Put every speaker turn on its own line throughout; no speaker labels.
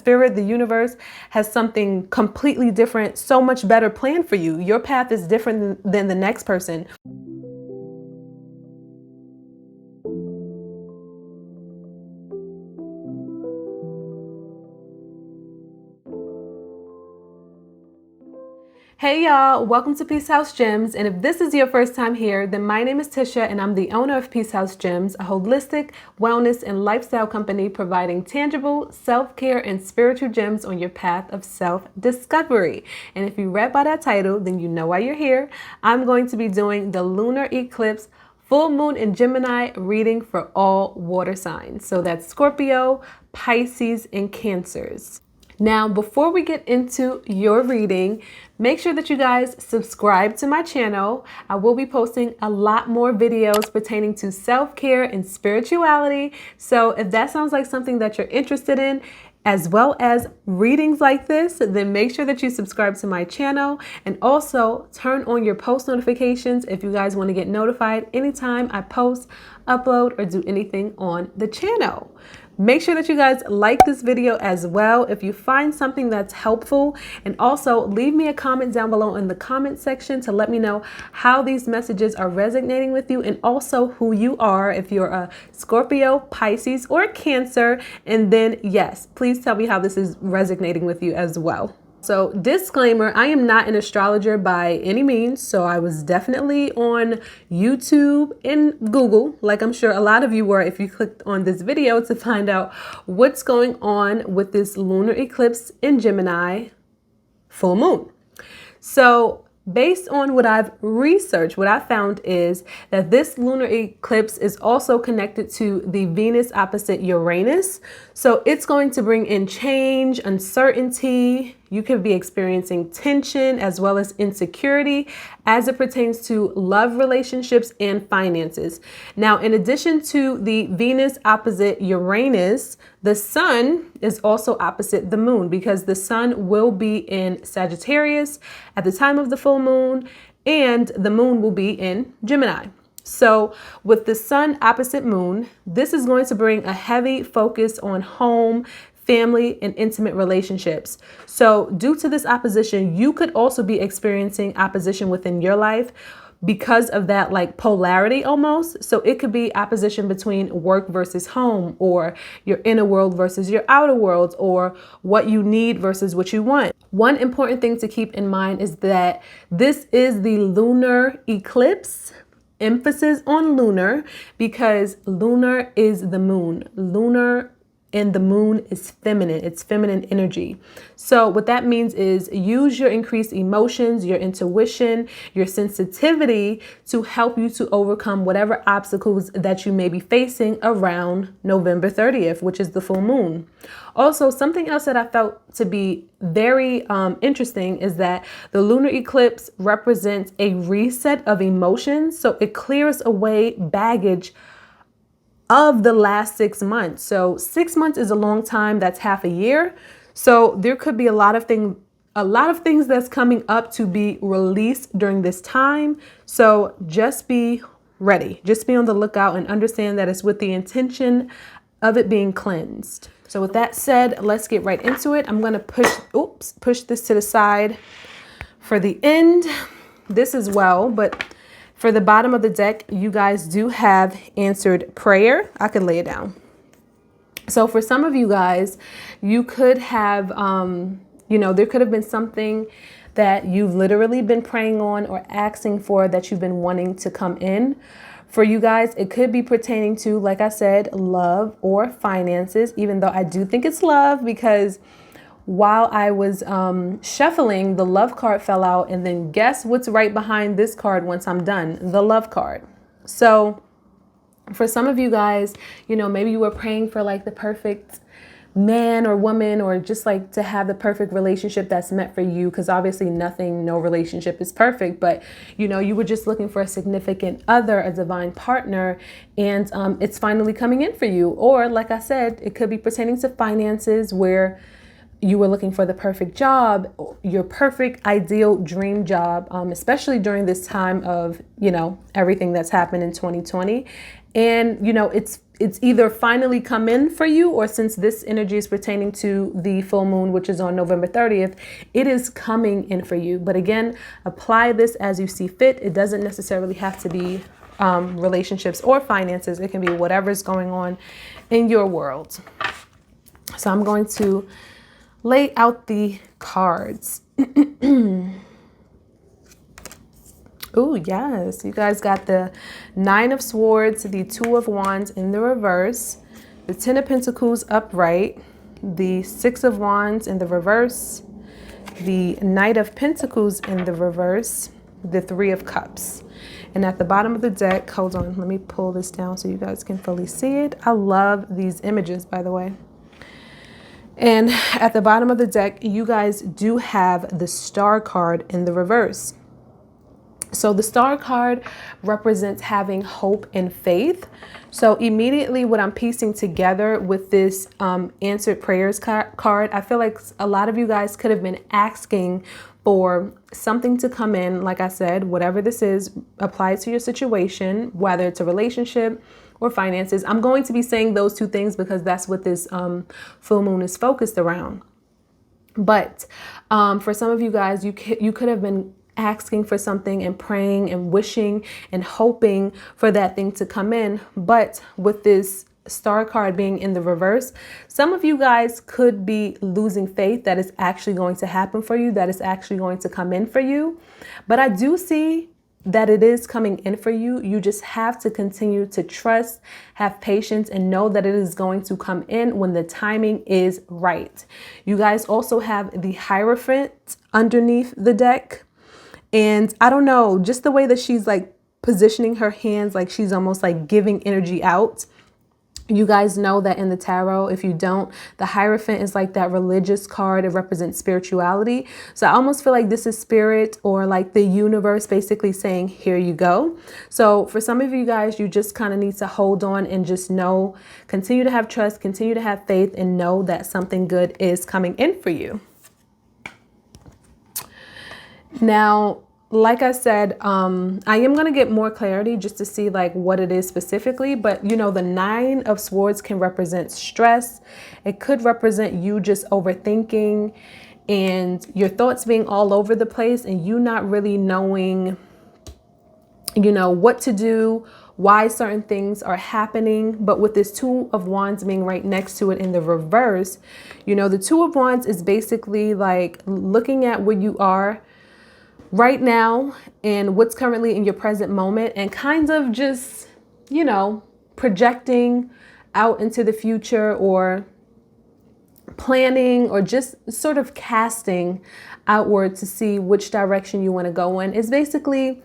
spirit, the universe has something completely different, so much better planned for you. Your path is different than the next person. Hey y'all, welcome to Peace Haus Gems, and if this is your first time here, then my name is Tisha and I'm the owner of Peace Haus Gems, a holistic wellness and lifestyle company providing tangible self-care and spiritual gems on your path of self-discovery. And if you read by that title, then you know why you're here. I'm going to be doing the Lunar Eclipse full moon in Gemini reading for all water signs. So that's Scorpio, Pisces, and Cancers. Now, before we get into your reading, make sure that you guys subscribe to my channel. I will be posting a lot more videos pertaining to self-care and spirituality. So if that sounds like something that you're interested in, as well as readings like this, then make sure that you subscribe to my channel and also turn on your post notifications if you guys want to get notified anytime I post, upload, or do anything on the channel. Make sure that you guys like this video as well if you find something that's helpful, and also leave me a comment down below in the comment section to let me know how these messages are resonating with you and also who you are, if you're a Scorpio, Pisces, or Cancer. And then yes, please tell me how this is resonating with you as well. So disclaimer, I am not an astrologer by any means. So I was definitely on YouTube and Google, like I'm sure a lot of you were if you clicked on this video to find out what's going on with this lunar eclipse in Gemini full moon. So based on what I've researched, what I found is that this lunar eclipse is also connected to the Venus opposite Uranus. So it's going to bring in change, uncertainty. You could be experiencing tension as well as insecurity as it pertains to love relationships and finances. Now, in addition to the Venus opposite Uranus, the sun is also opposite the moon because the sun will be in Sagittarius at the time of the full moon and the moon will be in Gemini. So with the sun opposite moon, this is going to bring a heavy focus on home, family, and intimate relationships. So due to this opposition, you could also be experiencing opposition within your life because of that like polarity almost. So it could be opposition between work versus home, or your inner world versus your outer world, or what you need versus what you want. One important thing to keep in mind is that this is the lunar eclipse. Emphasis on lunar because lunar is the moon. Lunar and the moon is feminine. It's feminine energy. So what that means is use your increased emotions, your intuition, your sensitivity to help you to overcome whatever obstacles that you may be facing around November 30th, which is the full moon. Also, something else that I felt to be very interesting is that the lunar eclipse represents a reset of emotions. So it clears away baggage of the last 6 months. So 6 months is a long time. That's half a year. So there could be a lot of things that's coming up to be released during this time. So just be ready. Just be on the lookout and understand that it's with the intention of it being cleansed. So with that said, let's get right into it. I'm going to push this to the side for the end. This as well, but for the bottom of the deck, you guys do have answered prayer. I could lay it down. So for some of you guys, you could have, there could have been something that you've literally been praying on or asking for that you've been wanting to come in. For you guys, it could be pertaining to, like I said, love or finances, even though I do think it's love because while I was shuffling, the love card fell out. And then guess what's right behind this card once I'm done? The love card. So for some of you guys, maybe you were praying for like the perfect man or woman, or just like to have the perfect relationship that's meant for you. Because obviously no relationship is perfect. But, you were just looking for a significant other, a divine partner, and it's finally coming in for you. Or like I said, it could be pertaining to finances where you were looking for the perfect job, your perfect ideal dream job, especially during this time of, everything that's happened in 2020. And, you know, it's either finally come in for you, or since this energy is pertaining to the full moon, which is on November 30th, it is coming in for you. But again, apply this as you see fit. It doesn't necessarily have to be relationships or finances. It can be whatever's going on in your world. So I'm going to lay out the cards. Oh, yes. You guys got the Nine of Swords, the Two of Wands in the reverse, the Ten of Pentacles upright, the Six of Wands in the reverse, the Knight of Pentacles in the reverse, the Three of Cups. And at the bottom of the deck, hold on, let me pull this down so you guys can fully see it. I love these images, by the way. And at the bottom of the deck, you guys do have the Star card in the reverse. So the Star card represents having hope and faith. So immediately what I'm piecing together with this answered prayers card, I feel like a lot of you guys could have been asking for something to come in. Like I said, whatever this is applies to your situation, whether it's a relationship or finances. I'm going to be saying those two things because that's what this full moon is focused around. But for some of you guys, you could have been asking for something and praying and wishing and hoping for that thing to come in. But with this Star card being in the reverse, some of you guys could be losing faith that is actually going to happen for you, that is actually going to come in for you. But I do see that it is coming in for you. You just have to continue to trust, have patience, and know that it is going to come in when the timing is right. You guys also have the Hierophant underneath the deck. And I don't know, just the way that she's like positioning her hands, like she's almost like giving energy out. You guys know that in the tarot, if you don't, the Hierophant is like that religious card. It represents spirituality. So I almost feel like this is spirit or like the universe basically saying, here you go. So for some of you guys, you just kind of need to hold on and just know, continue to have trust, continue to have faith, and know that something good is coming in for you. Now, like I said, I am going to get more clarity just to see like what it is specifically. But, you know, the Nine of Swords can represent stress. It could represent you just overthinking and your thoughts being all over the place and you not really knowing, you know, what to do, why certain things are happening. But with this Two of Wands being right next to it in the reverse, you know, the Two of Wands is basically like looking at where you are right now and what's currently in your present moment and kind of just, you know, projecting out into the future or planning or just sort of casting outward to see which direction you want to go in. It's basically,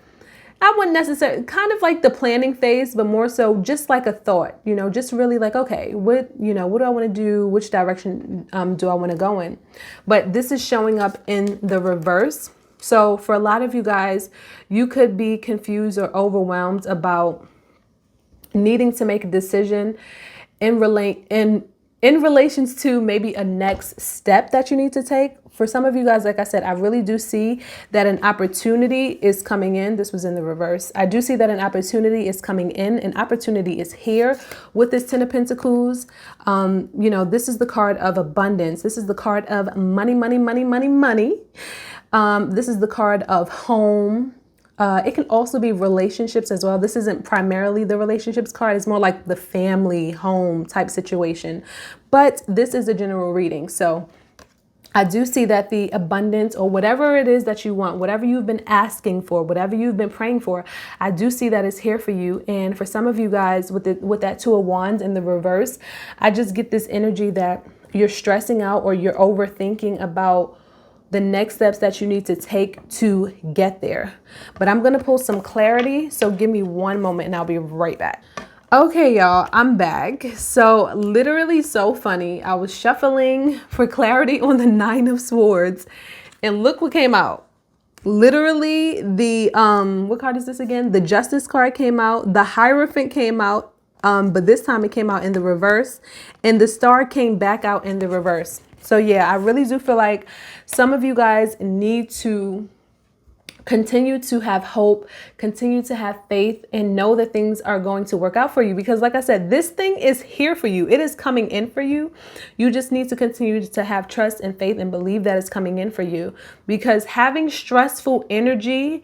I wouldn't necessarily, kind of like the planning phase, but more so just like a thought, you know, just really like, okay, what do I want to do? Which direction do I want to go in? But this is showing up in the reverse. So for a lot of you guys, you could be confused or overwhelmed about needing to make a decision in relations to maybe a next step that you need to take. For some of you guys, like I said, I really do see that an opportunity is coming in. This was in the reverse. I do see that an opportunity is coming in. An opportunity is here with this Ten of Pentacles. You know, this is the card of abundance. This is the card of money, money, money, money, money. This is the card of home. It can also be relationships as well. This isn't primarily the relationships card. It's more like the family, home type situation. But this is a general reading. So I do see that the abundance or whatever it is that you want, whatever you've been asking for, whatever you've been praying for, I do see that it's here for you. And for some of you guys with that Two of Wands in the reverse, I just get this energy that you're stressing out or you're overthinking about the next steps that you need to take to get there. But I'm going to pull some clarity. So give me one moment and I'll be right back. Okay, y'all, I'm back. So literally so funny. I was shuffling for clarity on the Nine of Swords and look what came out. Literally the, what card is this again? The Justice card came out. The Hierophant came out. But this time it came out in the reverse and the Star came back out in the reverse. So yeah, I really do feel like some of you guys need to Continue to have hope, continue to have faith, and know that things are going to work out for you. Because like I said, this thing is here for you. It is coming in for you. You just need to continue to have trust and faith and believe that it's coming in for you. Because having stressful energy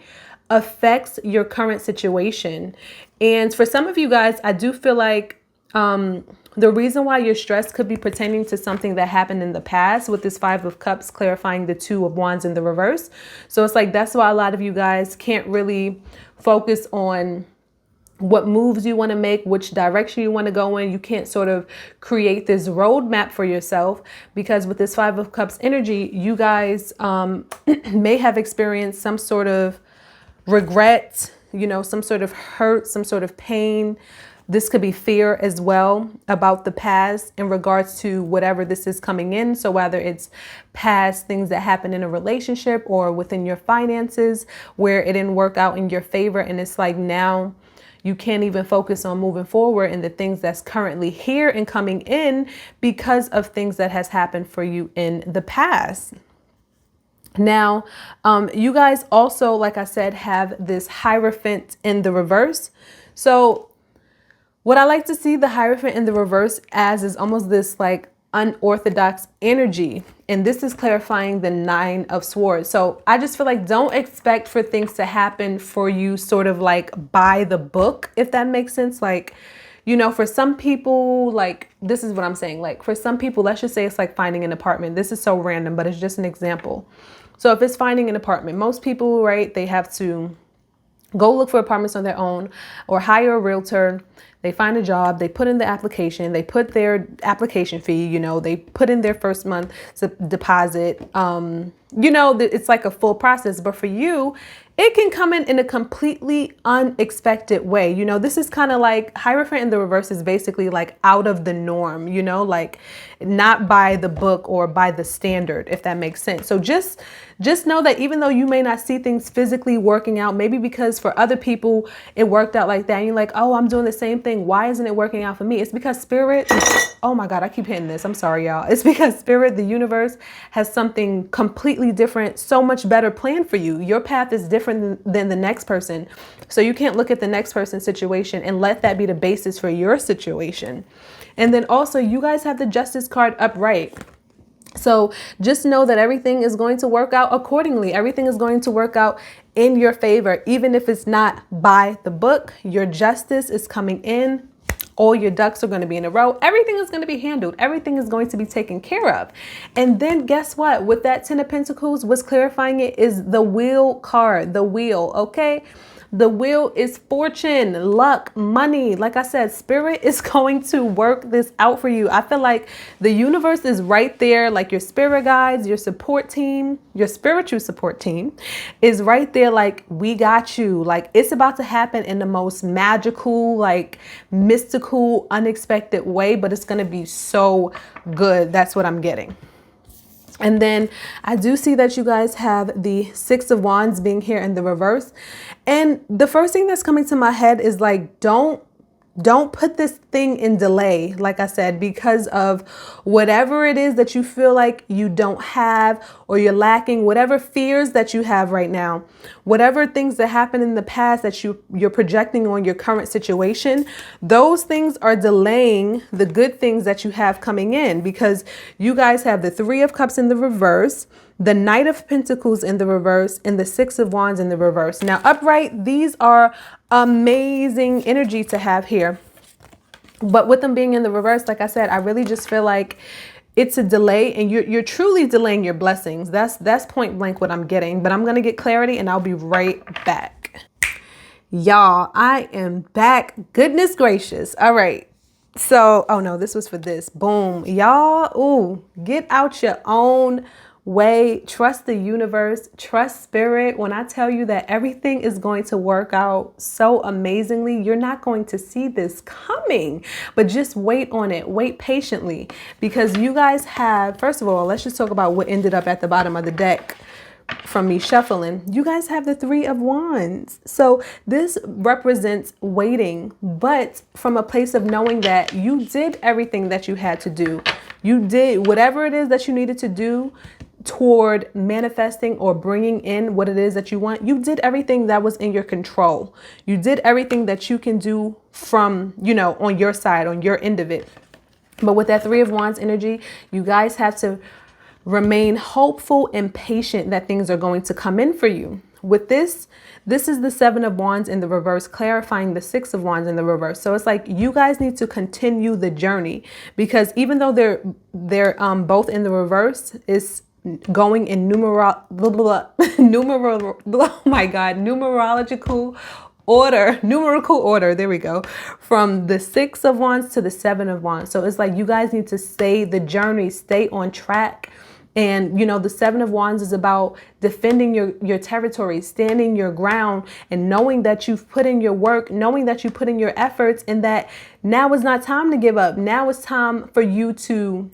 affects your current situation. And for some of you guys, I do feel like the reason why you're stressed could be pertaining to something that happened in the past, with this Five of Cups clarifying the Two of Wands in the reverse. So it's like, that's why a lot of you guys can't really focus on what moves you want to make, which direction you want to go in. You can't sort of create this roadmap for yourself, because with this Five of Cups energy, you guys may have experienced some sort of regret, you know, some sort of hurt, some sort of pain. This could be fear as well about the past in regards to whatever this is coming in. So whether it's past things that happened in a relationship or within your finances where it didn't work out in your favor, and it's like now you can't even focus on moving forward and the things that's currently here and coming in because of things that has happened for you in the past. Now, you guys also, like I said, have this Hierophant in the reverse. So what I like to see the Hierophant in the reverse as is almost this like unorthodox energy. And this is clarifying the Nine of Swords. So I just feel like don't expect for things to happen for you sort of like by the book, if that makes sense. Like, you know, for some people, like, this is what I'm saying. Like for some people, let's just say it's like finding an apartment. This is so random, but it's just an example. So if it's finding an apartment, most people, right, they have to go look for apartments on their own or hire a realtor. They find a job, they put in the application, they put their application fee, you know, they put in their first month deposit. You know, it's like a full process. But for you, it can come in a completely unexpected way. You know, this is kind of like Hierophant in the reverse is basically like out of the norm, you know, like not by the book or by the standard, if that makes sense. So just know that even though you may not see things physically working out, maybe because for other people it worked out like that, and you're like, oh, I'm doing the same thing, why isn't it working out for me? It's because Spirit, oh my God, I keep hitting this, I'm sorry y'all. It's because Spirit, the universe, has something completely different, so much better planned for you. Your path is different than the next person. So you can't look at the next person's situation and let that be the basis for your situation. And then also you guys have the Justice card upright. So just know that everything is going to work out accordingly. Everything is going to work out in your favor. Even if it's not by the book, your justice is coming in. All your ducks are going to be in a row. Everything is going to be handled. Everything is going to be taken care of. And then guess what? With that Ten of Pentacles, what's clarifying it is the Wheel card, the Wheel. Okay. The Wheel is fortune, luck, money. Like I said, Spirit is going to work this out for you. I feel like the universe is right there. Like your spirit guides, your support team, your spiritual support team is right there. Like, we got you. Like, it's about to happen in the most magical, like mystical, unexpected way, but it's going to be so good. That's what I'm getting. And then I do see that you guys have the Six of Wands being here in the reverse. And the first thing that's coming to my head is like, don't put this thing in delay, like I said, because of whatever it is that you feel like you don't have or you're lacking, whatever fears that you have right now, whatever things that happened in the past that you're projecting on your current situation, those things are delaying the good things that you have coming in, because you guys have the Three of Cups in the reverse, the Knight of Pentacles in the reverse, and the Six of Wands in the reverse. Now, upright, these are amazing energy to have here. But with them being in the reverse, like I said, I really just feel like it's a delay, and you're truly delaying your blessings. That's point blank what I'm getting. But I'm going to get clarity and I'll be right back. Y'all, I am back. Goodness gracious. All right. So, oh no, this was for this. Boom. Y'all, ooh, get out your own way. Trust the universe, trust Spirit. When I tell you that everything is going to work out so amazingly, you're not going to see this coming, but just wait on it. Wait patiently, because you guys have, first of all, let's just talk about what ended up at the bottom of the deck from me shuffling. You guys have the Three of Wands. So this represents waiting, but from a place of knowing that you did everything that you had to do. You did whatever it is that you needed to do. toward manifesting or bringing in what it is that you want, you did everything that was in your control. You did everything that you can do from, on your side, on your end of it. But with that Three of Wands energy, you guys have to remain hopeful and patient that things are going to come in for you. With this is the Seven of Wands in the reverse, clarifying the Six of Wands in the reverse. So it's like you guys need to continue the journey, because even though they're both in the reverse, it's going in numerological order, there we go, from the Six of Wands to the Seven of Wands. So it's like you guys need to stay the journey, stay on track. And, the Seven of Wands is about defending your territory, standing your ground, and knowing that you've put in your work, knowing that you put in your efforts, and that now is not time to give up. Now it's time for you to,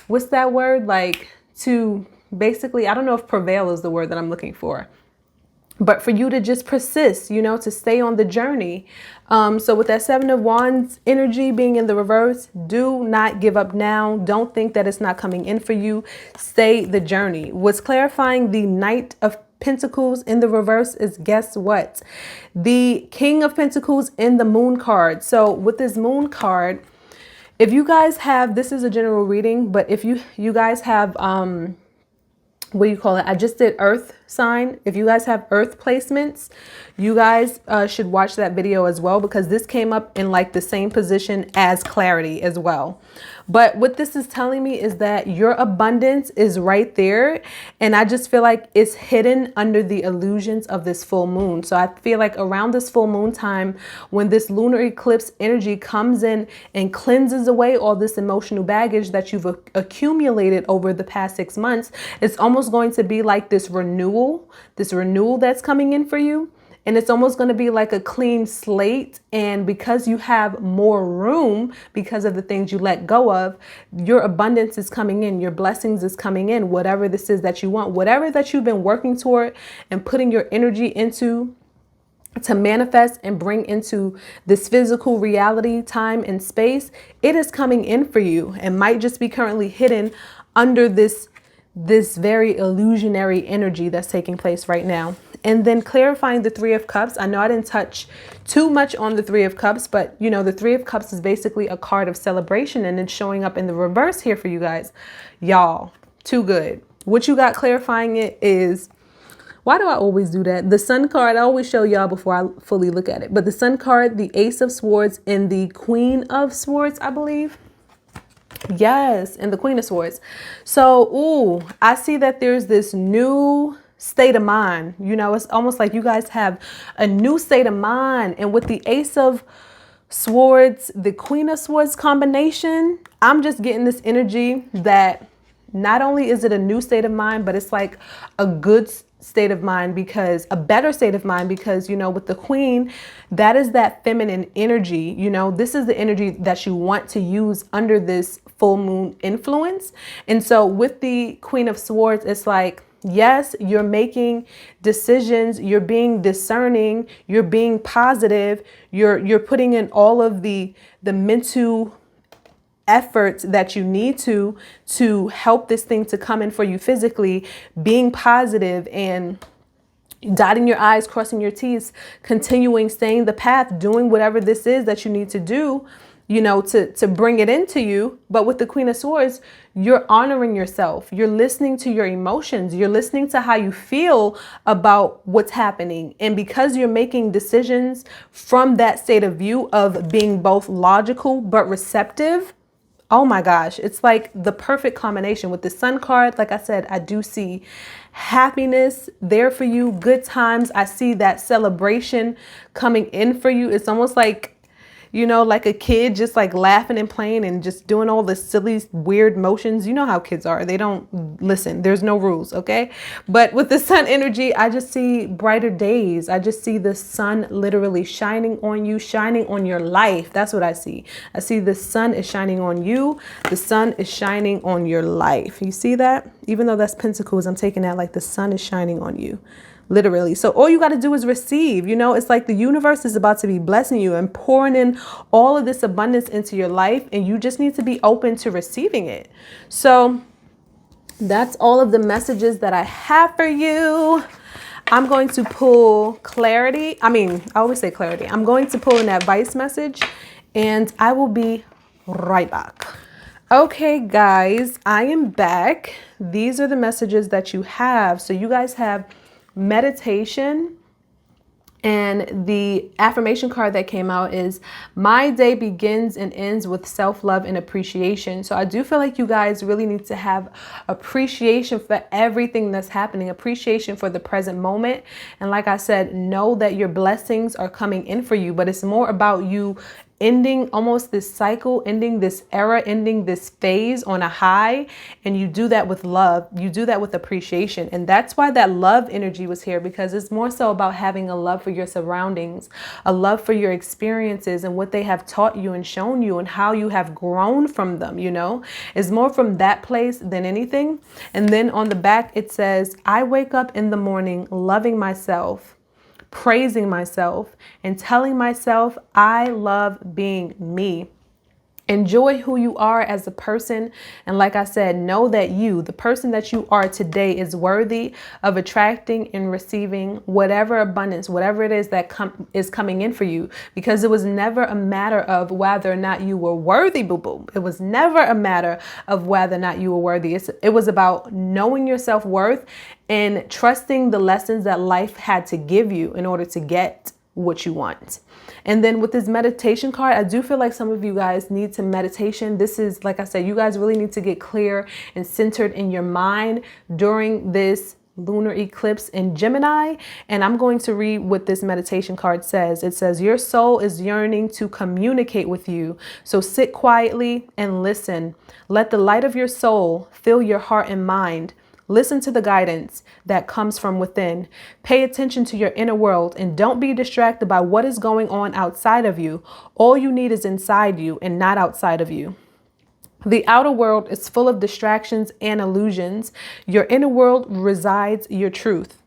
what's that word? Like to basically, I don't know if prevail is the word that I'm looking for, but for you to just persist, to stay on the journey. So with that Seven of Wands energy being in the reverse, do not give up now. Don't think that it's not coming in for you. Stay the journey. What's clarifying the Knight of Pentacles in the reverse is, guess what? The King of Pentacles in the Moon card. So with this Moon card, if you guys have, this is a general reading, but if you guys have, what do you call it? I just did Earth sign. If you guys have Earth placements, you guys should watch that video as well, because this came up in like the same position as clarity as well. But what this is telling me is that your abundance is right there. And I just feel like it's hidden under the illusions of this full moon. So I feel like around this full moon time, when this lunar eclipse energy comes in and cleanses away all this emotional baggage that you've accumulated over the past 6 months, it's almost going to be like this renewal that's coming in for you. And it's almost going to be like a clean slate. And because you have more room, because of the things you let go of, your abundance is coming in, your blessings is coming in, whatever this is that you want, whatever that you've been working toward and putting your energy into to manifest and bring into this physical reality, time and space, it is coming in for you and might just be currently hidden under this very illusionary energy that's taking place right now. And then clarifying the Three of Cups. I know I didn't touch too much on the Three of Cups, but the Three of Cups is basically a card of celebration, and it's showing up in the reverse here for you guys. Y'all, too good. What you got clarifying it is, why do I always do that? The Sun card, I always show y'all before I fully look at it. But the Sun card, the Ace of Swords, and the Queen of Swords, I believe. Yes, and the Queen of Swords. So, I see that there's this new state of mind. It's almost like you guys have a new state of mind. And with the Ace of Swords, the Queen of Swords combination, I'm just getting this energy that not only is it a new state of mind, but it's like a good state of mind, because a better state of mind, because with the Queen, that is that feminine energy. This is the energy that you want to use under this full moon influence. And so with the Queen of Swords, it's like, yes, you're making decisions, you're being discerning, you're being positive, you're putting in all of the mental efforts that you need to help this thing to come in for you physically, being positive and dotting your I's, crossing your T's, continuing, staying the path, doing whatever this is that you need to do, to bring it into you. But with the Queen of Swords, you're honoring yourself. You're listening to your emotions. You're listening to how you feel about what's happening. And because you're making decisions from that state of view of being both logical but receptive, oh my gosh, it's like the perfect combination. With the Sun card, like I said, I do see happiness there for you, good times. I see that celebration coming in for you. It's almost like, like a kid just like laughing and playing and just doing all the silly, weird motions. You know how kids are. They don't listen. There's no rules. Okay. But with the Sun energy, I just see brighter days. I just see the sun literally shining on you, shining on your life. That's what I see. I see the sun is shining on you. The sun is shining on your life. You see that? Even though that's Pentacles, I'm taking that like the sun is shining on you. Literally. So all you got to do is receive. It's like the universe is about to be blessing you and pouring in all of this abundance into your life. And you just need to be open to receiving it. So That's all of the messages that I have for you. I'm going to pull clarity. I always say clarity. I'm going to pull an advice message and I will be right back. Okay, guys, I am back. These are the messages that you have. So you guys have meditation. And the affirmation card that came out is, my day begins and ends with self-love and appreciation. So I do feel like you guys really need to have appreciation for everything that's happening, appreciation for the present moment. And like I said, know that your blessings are coming in for you, but it's more about you ending almost this cycle, ending this era, ending this phase on a high. And you do that with love. You do that with appreciation. And that's why that love energy was here, because it's more so about having a love for your surroundings, a love for your experiences and what they have taught you and shown you and how you have grown from them, you know, it's more from that place than anything. And then on the back, it says, I wake up in the morning loving myself, praising myself, and telling myself I love being me. Enjoy who you are as a person. And like I said, know that you, the person that you are today, is worthy of attracting and receiving whatever abundance, whatever it is that is coming in for you, because it was never a matter of whether or not you were worthy, boo-boo. It was never a matter of whether or not you were worthy. It was about knowing your self-worth and trusting the lessons that life had to give you in order to get what you want. And then with this meditation card, I do feel like some of you guys need some meditation. This is, like I said, you guys really need to get clear and centered in your mind during this lunar eclipse in Gemini. And I'm going to read what this meditation card says. It says, your soul is yearning to communicate with you. So sit quietly and listen. Let the light of your soul fill your heart and mind. Listen to the guidance that comes from within. Pay attention to your inner world and don't be distracted by what is going on outside of you. All you need is inside you and not outside of you. The outer world is full of distractions and illusions. Your inner world resides your truth.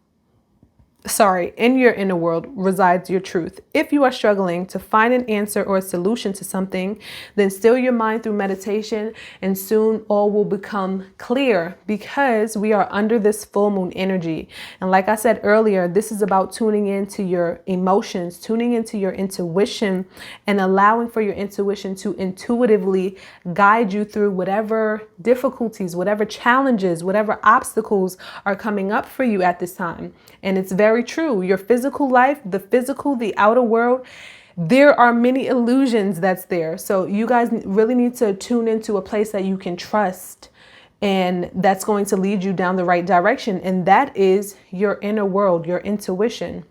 In your inner world resides your truth. If you are struggling to find an answer or a solution to something, then still your mind through meditation, and soon all will become clear, because we are under this full moon energy. And like I said earlier, this is about tuning into your emotions, tuning into your intuition, and allowing for your intuition to intuitively guide you through whatever difficulties, whatever challenges, whatever obstacles are coming up for you at this time. And it's very true. Your physical life, the outer world, there are many illusions that's there. So you guys really need to tune into a place that you can trust, and that's going to lead you down the right direction. And that is your inner world, your intuition.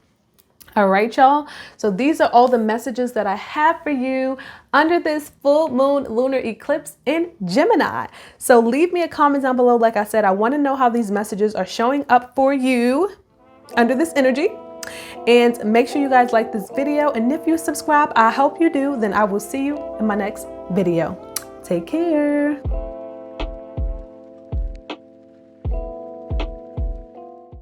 All right, y'all. So these are all the messages that I have for you under this full moon lunar eclipse in Gemini. So leave me a comment down below. Like I said, I want to know how these messages are showing up for you under this energy. And make sure you guys like this video. And if you subscribe, I hope you do, then I will see you in my next video. Take care.